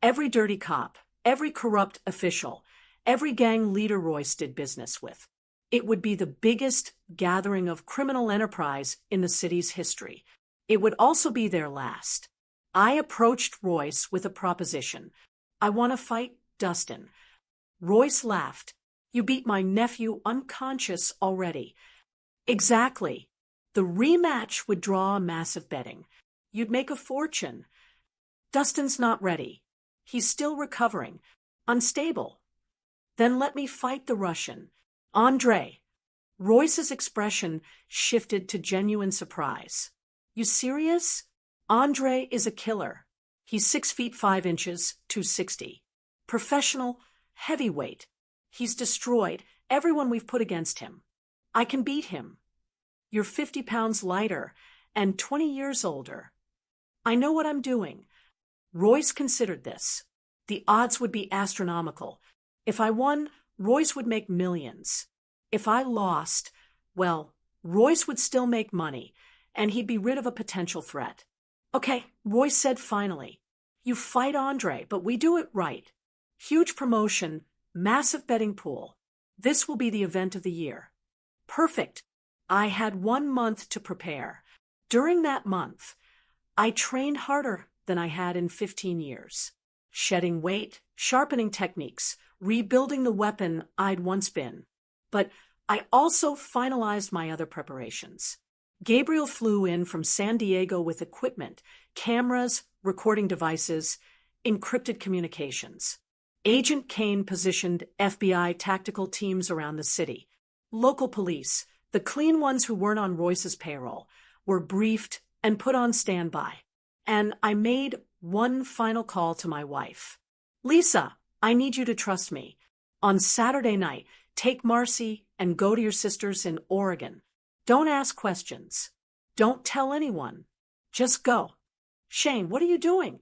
[SPEAKER 1] Every dirty cop, every corrupt official, every gang leader Royce did business with. It would be the biggest gathering of criminal enterprise in the city's history. It would also be their last. I approached Royce with a proposition. "I want to fight Dustin." Royce laughed. "You beat my nephew unconscious already." "Exactly. The rematch would draw massive betting. You'd make a fortune." Dustin's not ready. He's still recovering. Unstable. Then let me fight the Russian. Andre. Royce's expression shifted to genuine surprise. You serious? Andre is a killer. He's 6 feet 5 inches, 260. Professional, heavyweight. He's destroyed everyone we've put against him. I can beat him. You're 50 pounds lighter and 20 years older. I know what I'm doing. Royce considered this. The odds would be astronomical. If I won, Royce would make millions. If I lost, well, Royce would still make money, and he'd be rid of a potential threat. Okay, Royce said finally. You fight Andre, but we do it right. Huge promotion, massive betting pool. This will be the event of the year. Perfect. I had 1 month to prepare. During that month, I trained harder than I had in 15 years. Shedding weight, sharpening techniques, rebuilding the weapon I'd once been. But I also finalized my other preparations. Gabriel flew in from San Diego with equipment, cameras, recording devices, encrypted communications. Agent Kane positioned FBI tactical teams around the city. Local police, the clean ones who weren't on Royce's payroll, were briefed and put on standby. And I made one final call to my wife. Lisa, I need you to trust me. On Saturday night, take Marcy and go to your sisters in Oregon. Don't ask questions. Don't tell anyone. Just go. Shane, what are you doing?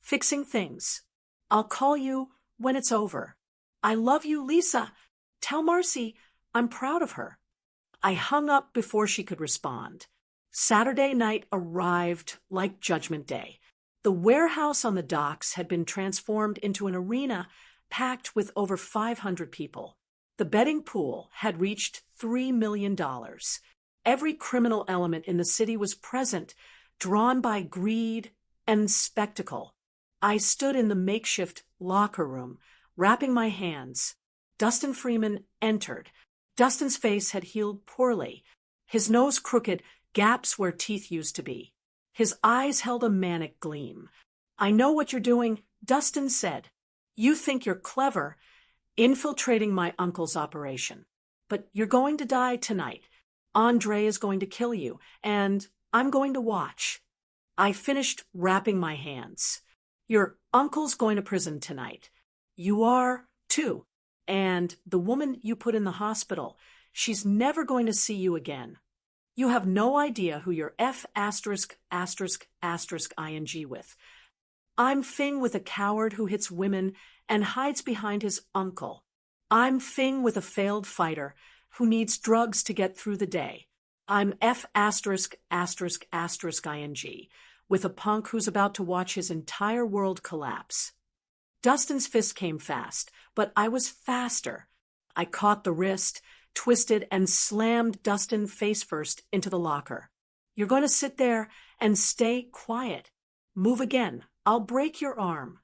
[SPEAKER 1] Fixing things. I'll call you when it's over. I love you, Lisa. Tell Marcy I'm proud of her. I hung up before she could respond. Saturday night arrived like Judgment Day. The warehouse on the docks had been transformed into an arena packed with over 500 people. The betting pool had reached $3 million. Every criminal element in the city was present, drawn by greed and spectacle. I stood in the makeshift locker room, wrapping my hands. Dustin Freeman entered. Dustin's face had healed poorly, his nose crooked, gaps where teeth used to be. His eyes held a manic gleam. I know what you're doing, Dustin said. You think you're clever, infiltrating my uncle's operation. But you're going to die tonight. Andre is going to kill you, and I'm going to watch. I finished wrapping my hands. Your uncle's going to prison tonight. You are, too. And the woman you put in the hospital, she's never going to see you again. You have no idea who you're F***ing with. I'm Fing with a coward who hits women and hides behind his uncle. I'm Fing with a failed fighter who needs drugs to get through the day. I'm F***ing with a punk who's about to watch his entire world collapse. Dustin's fist came fast, but I was faster. I caught the wrist, twisted, and slammed Dustin face first into the locker. You're going to sit there and stay quiet. Move again. I'll break your arm.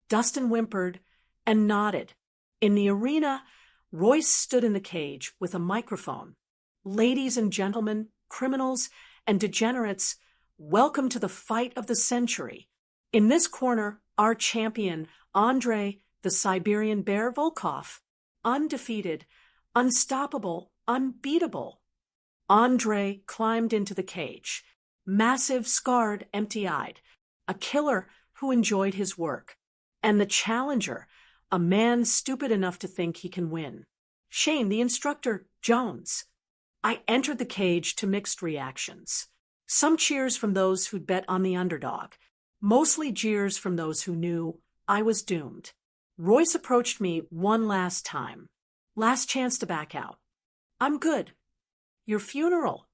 [SPEAKER 1] Dustin whimpered and nodded. In the arena, Royce stood in the cage with a microphone. Ladies and gentlemen, criminals and degenerates, welcome to the fight of the century. In this corner, our champion, Andre, the Siberian Bear Volkov, undefeated, unstoppable, unbeatable. Andre climbed into the cage, massive, scarred, empty-eyed, a killer who enjoyed his work, and the challenger, a man stupid enough to think he can win. Shane, the instructor, Jones. I entered the cage to mixed reactions. Some cheers from those who'd bet on the underdog, mostly jeers from those who knew I was doomed. Royce approached me one last time. Last chance to back out. I'm good. Your funeral.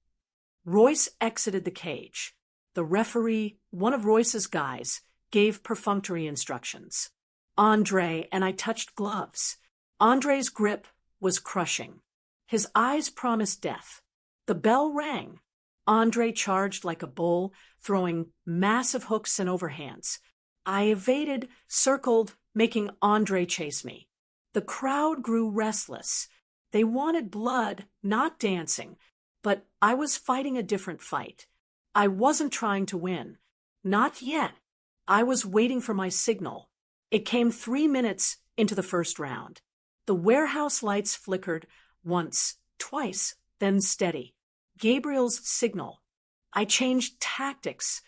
[SPEAKER 1] Royce exited the cage. The referee, one of Royce's guys, gave perfunctory instructions. Andre and I touched gloves. Andre's grip was crushing. His eyes promised death. The bell rang. Andre charged like a bull, throwing massive hooks and overhands. I evaded, circled, making Andre chase me. The crowd grew restless. They wanted blood, not dancing, but I was fighting a different fight. I wasn't trying to win. Not yet. I was waiting for my signal. It came 3 minutes into the first round. The warehouse lights flickered once, twice, then steady. Gabriel's signal. I changed tactics.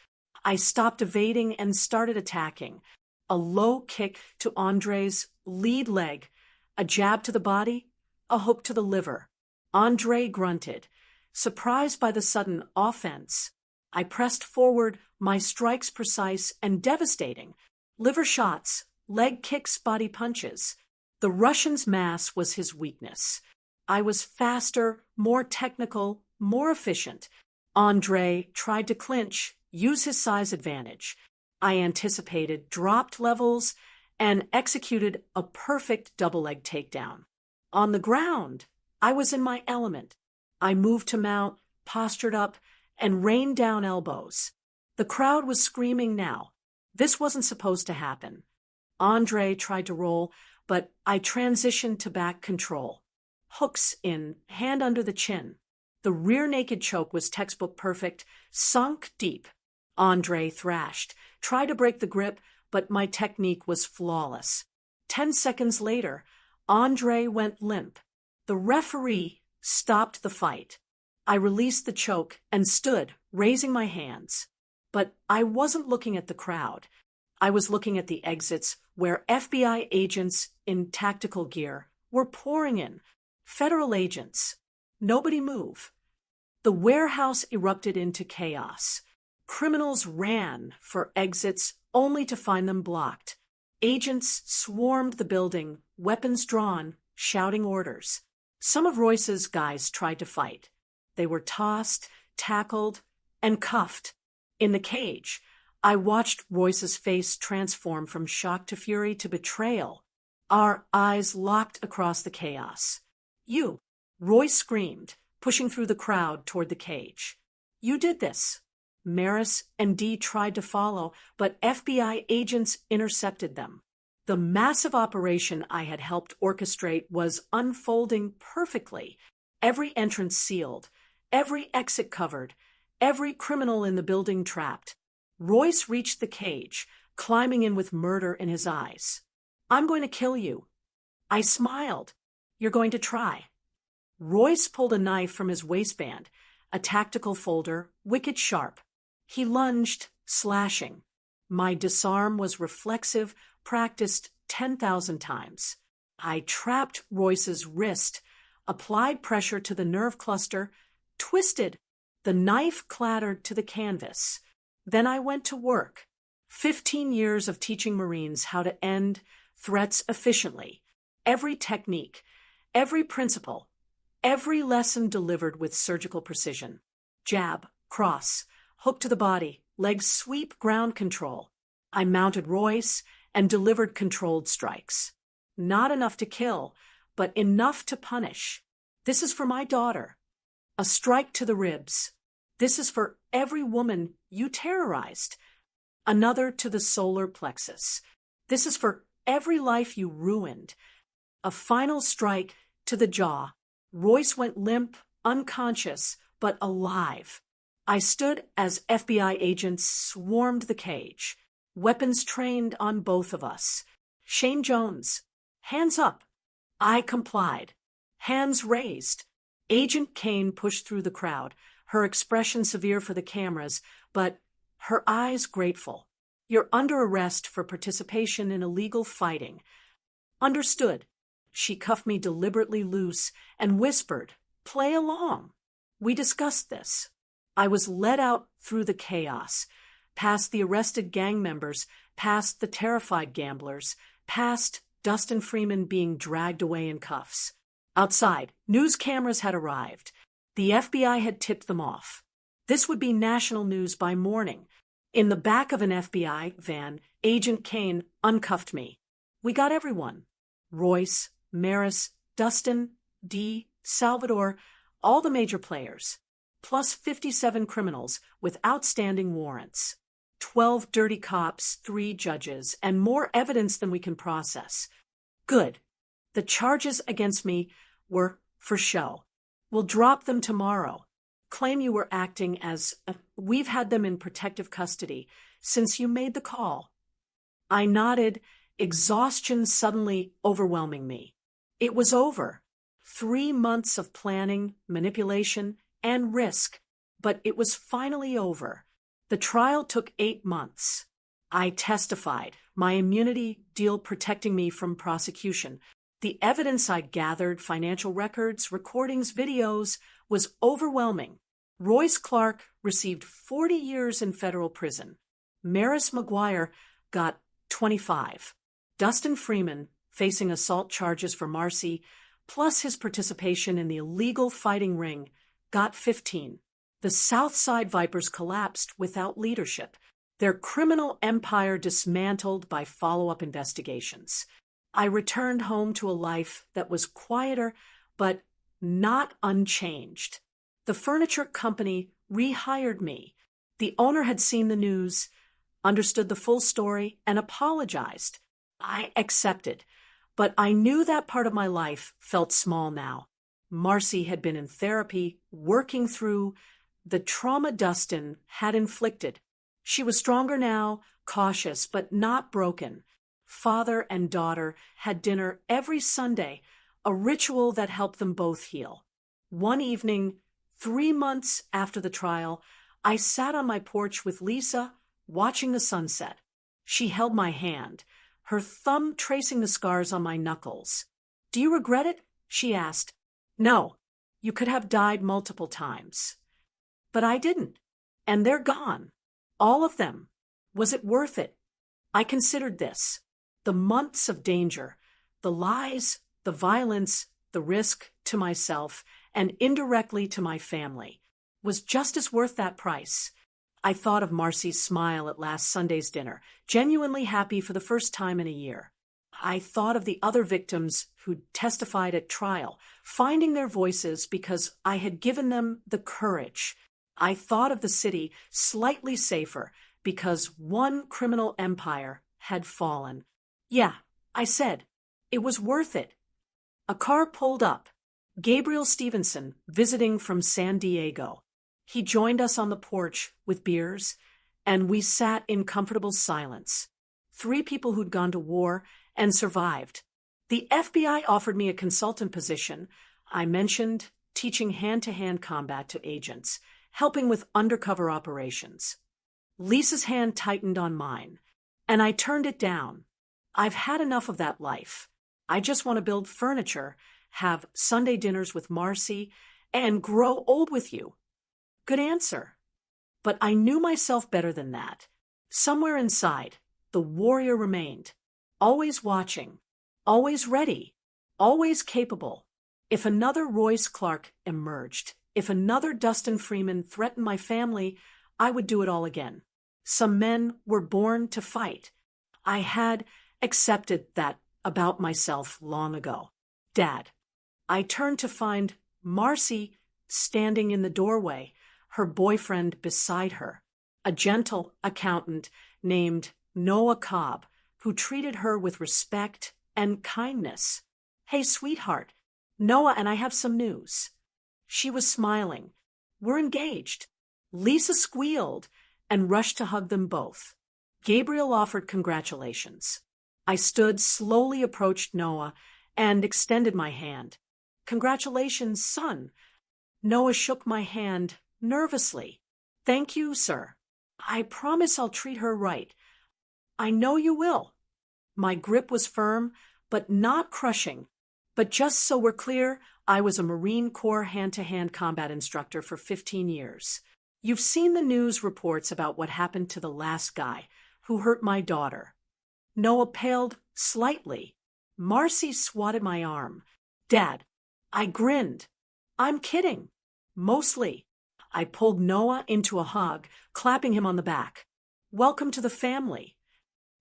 [SPEAKER 1] I stopped evading and started attacking. A low kick to Andre's lead leg, a jab to the body, a hook to the liver. Andre grunted, surprised by the sudden offense. I pressed forward, my strikes precise and devastating. Liver shots, leg kicks, body punches. The Russian's mass was his weakness. I was faster, more technical, more efficient. Andre tried to clinch, use his size advantage. I anticipated, dropped levels, and executed a perfect double-leg takedown. On the ground, I was in my element. I moved to mount, postured up, and rained down elbows. The crowd was screaming now. This wasn't supposed to happen. Andre tried to roll, but I transitioned to back control. Hooks in, hand under the chin. The rear naked choke was textbook perfect, sunk deep. Andre thrashed, tried to break the grip, but my technique was flawless. 10 seconds later, Andre went limp. The referee stopped the fight. I released the choke and stood, raising my hands. But I wasn't looking at the crowd. I was looking at the exits where FBI agents in tactical gear were pouring in. Federal agents. Nobody move. The warehouse erupted into chaos. Criminals ran for exits only to find them blocked. Agents swarmed the building, weapons drawn, shouting orders. Some of Royce's guys tried to fight. They were tossed, tackled, and cuffed. In the cage, I watched Royce's face transform from shock to fury to betrayal. Our eyes locked across the chaos. "You!" Royce screamed, pushing through the crowd toward the cage. "You did this." Maris and Dee tried to follow, but FBI agents intercepted them. The massive operation I had helped orchestrate was unfolding perfectly. Every entrance sealed, every exit covered, every criminal in the building trapped. Royce reached the cage, climbing in with murder in his eyes. "I'm going to kill you." I smiled. "You're going to try." Royce pulled a knife from his waistband, a tactical folder, wicked sharp. He lunged, slashing. My disarm was reflexive, practiced 10,000 times. I trapped Royce's wrist, applied pressure to the nerve cluster, twisted. The knife clattered to the canvas. Then I went to work. 15 years of teaching Marines how to end threats efficiently. Every technique, every principle, every lesson delivered with surgical precision. Jab, cross, hook to the body, leg sweep, ground control. I mounted Royce and delivered controlled strikes. Not enough to kill, but enough to punish. This is for my daughter. A strike to the ribs. This is for every woman you terrorized. Another to the solar plexus. This is for every life you ruined. A final strike to the jaw. Royce went limp, unconscious, but alive. I stood as FBI agents swarmed the cage. Weapons trained on both of us. Shane Jones, hands up. I complied. Hands raised. Agent Kane pushed through the crowd, her expression severe for the cameras, but her eyes grateful. "You're under arrest for participation in illegal fighting." "Understood." She cuffed me deliberately loose and whispered, "Play along." We discussed this. I was led out through the chaos, past the arrested gang members, past the terrified gamblers, past Dustin Freeman being dragged away in cuffs. Outside, news cameras had arrived. The FBI had tipped them off. This would be national news by morning. In the back of an FBI van, Agent Kane uncuffed me. We got everyone. Royce, Maris, Dustin, Dee, Salvador, all the major players. Plus 57 criminals with outstanding warrants. 12 dirty cops, 3 judges, and more evidence than we can process. Good. The charges against me were for show. We'll drop them tomorrow. claim you were acting as we've had them in protective custody since you made the call. I nodded, exhaustion suddenly overwhelming me. It was over. 3 months of planning, manipulation, and risk, but it was finally over. The trial took 8 months. I testified, my immunity deal protecting me from prosecution. The evidence I gathered, financial records, recordings, videos, was overwhelming. Royce Clark received 40 years in federal prison. Maris McGuire got 25. Dustin Freeman, facing assault charges for Marcy, plus his participation in the illegal fighting ring, got 15. The Southside Vipers collapsed without leadership, their criminal empire dismantled by follow-up investigations. I returned home to a life that was quieter, but not unchanged. The furniture company rehired me. The owner had seen the news, understood the full story, and apologized. I accepted, but I knew that part of my life felt small now. Marcy had been in therapy, working through the trauma Dustin had inflicted. She was stronger now, cautious, but not broken. Father and daughter had dinner every Sunday, a ritual that helped them both heal. One evening, 3 months after the trial, I sat on my porch with Lisa, watching the sunset. She held my hand, her thumb tracing the scars on my knuckles. "Do you regret it?" she asked. "No, you could have died multiple times." But I didn't. And they're gone. All of them. Was it worth it? I considered this. The months of danger, the lies, the violence, the risk to myself, and indirectly to my family, was just as worth that price. I thought of Marcy's smile at last Sunday's dinner, genuinely happy for the first time in a year. I thought of the other victims who testified at trial, finding their voices because I had given them the courage. I thought of the city slightly safer because one criminal empire had fallen. Yeah, I said, it was worth it. A car pulled up. Gabriel Stevenson, visiting from San Diego. He joined us on the porch with beers, and we sat in comfortable silence. 3 people who'd gone to war and survived. The FBI offered me a consultant position. I mentioned teaching hand-to-hand combat to agents, helping with undercover operations. Lisa's hand tightened on mine, and I turned it down. I've had enough of that life. I just want to build furniture, have Sunday dinners with Marcy, and grow old with you. Good answer. But I knew myself better than that. Somewhere inside, the warrior remained, always watching, always ready, always capable. If another Royce Clark emerged, if another Dustin Freeman threatened my family, I would do it all again. Some men were born to fight. I had accepted that about myself long ago. Dad. I turned to find Marcy standing in the doorway, her boyfriend beside her, a gentle accountant named Noah Cobb, who treated her with respect and kindness. "Hey, sweetheart, Noah and I have some news." She was smiling. "We're engaged." Lisa squealed and rushed to hug them both. Gabriel offered congratulations. I stood, slowly approached Noah, and extended my hand. "Congratulations, son." Noah shook my hand nervously. "Thank you, sir. I promise I'll treat her right." "I know you will." My grip was firm, but not crushing. But just so we're clear, I was a Marine Corps hand-to-hand combat instructor for 15 years. You've seen the news reports about what happened to the last guy who hurt my daughter. Noah paled slightly. Marcy swatted my arm. "Dad." I grinned. "I'm kidding. Mostly." I pulled Noah into a hug, clapping him on the back. "Welcome to the family."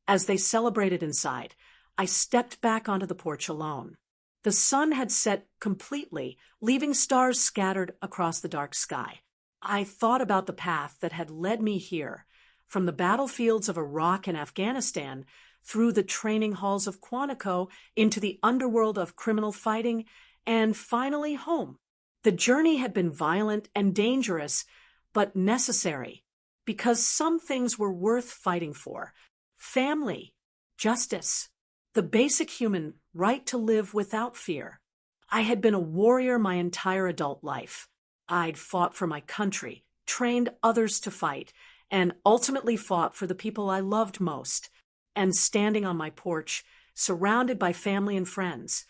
[SPEAKER 1] As they celebrated inside, I stepped back onto the porch alone. The sun had set completely, leaving stars scattered across the dark sky. I thought about the path that had led me here, from the battlefields of Iraq and Afghanistan, through the training halls of Quantico, into the underworld of criminal fighting, and finally home. The journey had been violent and dangerous, but necessary, because some things were worth fighting for. Family, justice, the basic human right to live without fear. I had been a warrior my entire adult life. I'd fought for my country, trained others to fight, and ultimately fought for the people I loved most. And standing on my porch, surrounded by family and friends,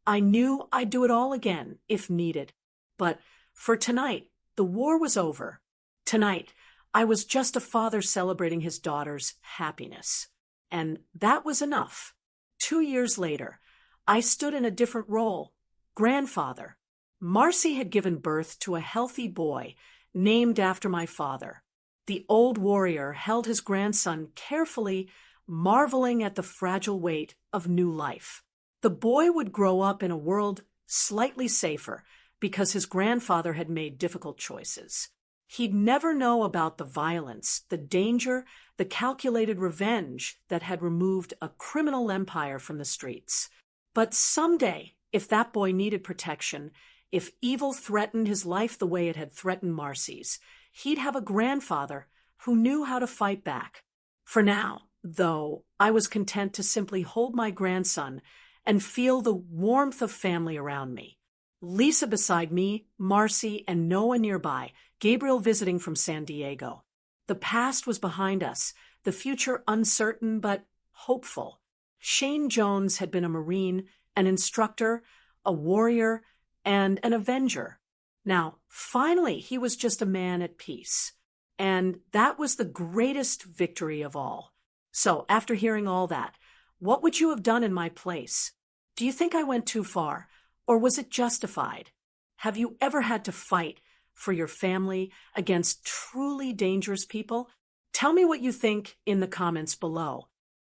[SPEAKER 1] I knew I'd do it all again if needed. But for tonight, the war was over. Tonight, I was just a father celebrating his daughter's happiness. And that was enough. 2 years later, I stood in a different role, grandfather. Marcy had given birth to a healthy boy named after my father. The old warrior held his grandson carefully, marveling at the fragile weight of new life. The boy would grow up in a world slightly safer because his grandfather had made difficult choices. He'd never know about the violence, the danger, the calculated revenge that had removed a criminal empire from the streets. But someday, if that boy needed protection, if evil threatened his life the way it had threatened Marcy's, he'd have a grandfather who knew how to fight back. For now, though, I was content to simply hold my grandson and feel the warmth of family around me. Lisa beside me, Marcy, and Noah nearby, Gabriel visiting from San Diego. The past was behind us, the future uncertain but hopeful. Shane Jones had been a Marine, an instructor, a warrior, and an avenger. Now, finally, he was just a man at peace. And that was the greatest victory of all. So, after hearing all that, what would you have done in my place? Do you think I went too far, or was it justified? Have you ever had to fight for your family against truly dangerous people? Tell me what you think in the comments below.